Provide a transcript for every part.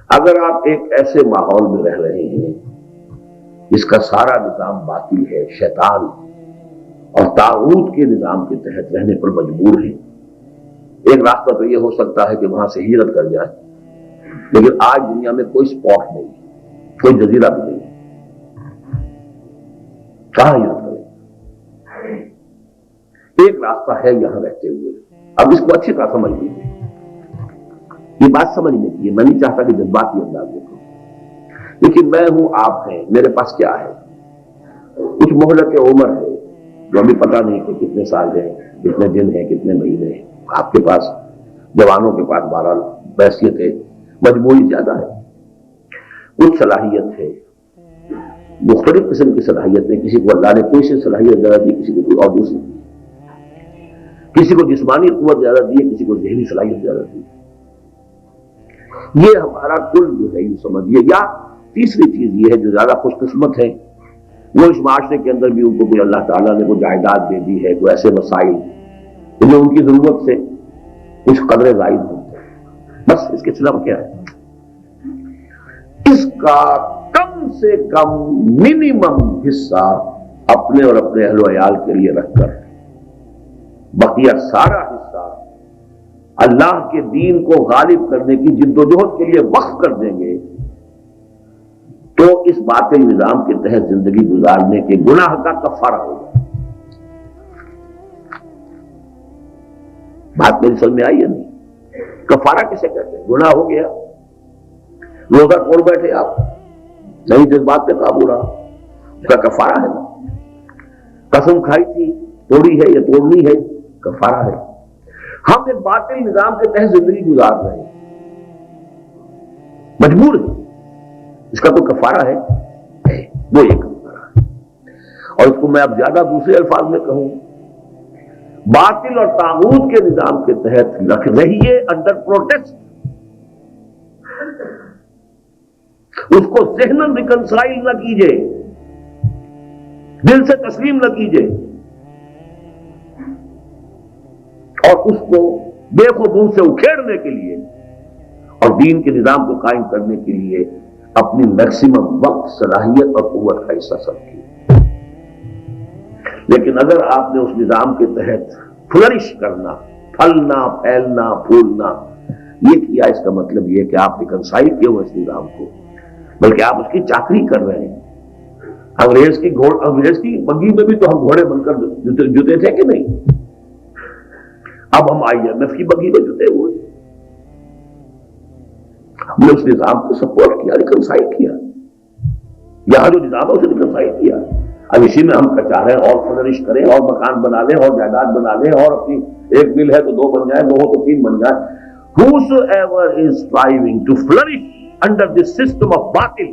اگر آپ ایک ایسے ماحول میں رہ رہے ہیں جس کا سارا نظام باطل ہے، شیطان اور طاغوت کے نظام کے تحت رہنے پر مجبور ہیں، ایک راستہ تو یہ ہو سکتا ہے کہ وہاں سے ہجرت کر جائے، لیکن آج دنیا میں کوئی سپاٹ نہیں، کوئی جزیرہ بھی نہیں، کہاں ہجرت کریں؟ ایک راستہ ہے یہاں رہتے ہوئے۔ اب اس کو اچھی طرح سمجھ لیجیے، یہ بات سمجھنے کی ہے، میں نہیں چاہتا کہ جذباتی انداز میں کروں، لیکن میں ہوں، آپ ہیں، میرے پاس کیا ہے؟ کچھ مہلت عمر ہے جو ابھی پتہ نہیں کہ کتنے سال ہیں، کتنے دن ہیں، کتنے مہینے ہیں۔ آپ کے پاس، جوانوں کے پاس بہرحال بحثیت ہے، مجموعی زیادہ ہے، کچھ صلاحیت ہے، مختلف قسم کی صلاحیت ہے، کسی کو اللہ نے کوئی سی صلاحیت زیادہ دی، کسی کو کوئی اور دوسری دی، کسی کو جسمانی قوت زیادہ دی ہے، کسی کو ذہنی صلاحیت زیادہ دی۔ یہ ہمارا کل جو ہے یہ سمجھیے۔ یا تیسری چیز یہ ہے جو زیادہ خوش قسمت ہے، وہ اس معاشرے کے اندر بھی ان کو کوئی اللہ تعالیٰ نے کوئی جائیداد دے دی ہے، کوئی ایسے مسائل جو ان کی ضرورت سے کچھ قدرے زائد ہوتے ہیں، بس اس کے خلاف کیا ہے؟ اس کا کم سے کم منیمم حصہ اپنے اور اپنے اہل و عیال کے لیے رکھ کر بقیہ سارا حصہ اللہ کے دین کو غالب کرنے کی جدوجہد کے لیے وقف کر دیں گے تو اس باطل نظام کے تحت زندگی گزارنے کے گناہ کا کفارہ ہوگا۔ بات میری سمجھ میں آئی ہے نہیں؟ کفارہ کسے کہتے ہیں؟ گناہ ہو گیا، روزہ توڑ بیٹھے آپ، نہیں جذبات پہ قابو رہا، اس کا کفارہ ہے نا۔ قسم کھائی تھی، توڑی ہے یا توڑنی ہے، کفارہ ہے۔ ہم ایک باطل نظام کے تحت زندگی گزار رہے ہیں، مجبور ہیں، اس کا کوئی کفارہ ہے؟ وہ ایک کفارہ ہے۔ اور اس کو میں اب زیادہ دوسرے الفاظ میں کہوں، باطل اور طاغوت کے نظام کے تحت رکھ رہیے انڈر پروٹیسٹ، اس کو ذہناً ریکنسائل نہ کیجئے، دل سے تسلیم نہ کیجئے، اور اس کو بے خودوں سے اکھیڑنے کے لیے اور دین کے نظام کو قائم کرنے کے لیے اپنی میکسیمم وقت، صلاحیت اور قوت کا حصہ صرف کیا۔ لیکن اگر آپ نے اس نظام کے تحت فلرش کرنا، پھلنا، پھیلنا، پھولنا یہ کیا، اس کا مطلب یہ کہ آپ ریکنسائل کیے ہوئے اس نظام کو، بلکہ آپ اس کی چاکری کر رہے ہیں۔ انگریز کی بگی میں بھی تو ہم گھوڑے بن کر جتے تھے کہ نہیں؟ اب ہم IMF کی بگی میں جتے ہوئے، ہم نے اس نظام کو سپورٹ کیا، ریکنسائل کیا، یہاں جو نظام ہے اسے ریکنسائل کیا۔ اب اسی میں ہم چاہ رہے ہیں اور فلرش کریں، اور مکان بنا لیں، اور جائیداد بنا لیں، اور اپنی ایک مل ہے تو 2 بن جائے، 2 ہو تو 3 بن جائے۔ Whosoever is striving to flourish under this system of باطل،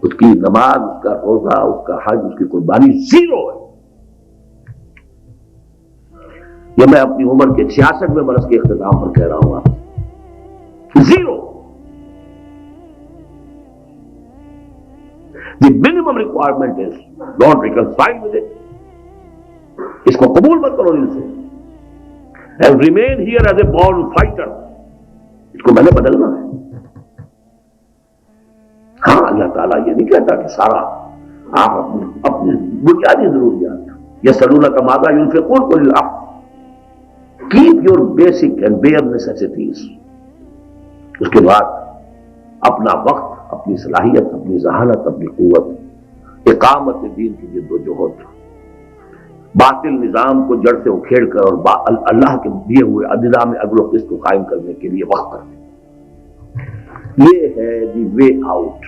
اس کی نماز، اس کا روزہ، اس کا حج، اس کی قربانی زیرو ہے۔ یہ میں اپنی عمر کے 66ویں برس کے اختتام پر کہہ رہا ہوں آپ، zero. The minimum requirement is don't reconcile with it، اس کو قبول مت کرو دل سے، and remain here as a born fighter، اس کو میں نے بدلنا ہے۔ ہاں، اللہ تعالیٰ یہ نہیں کہتا کہ سارا آپ اپنی بنیادی ضروریات، یسألونک ماذا ينفقون قل العفو، keep your basic and bare necessities، اس کے بعد اپنا وقت، اپنی صلاحیت، اپنی ذہانت، اپنی قوت، اقامت دین کی جد و جہد، باطل نظام کو جڑ سے اکھیڑ کر اور اللہ کے دیے ہوئے نظام عدل و قسط کو قائم کرنے کے لیے وقت کریں۔ یہ ہے دی وے آؤٹ۔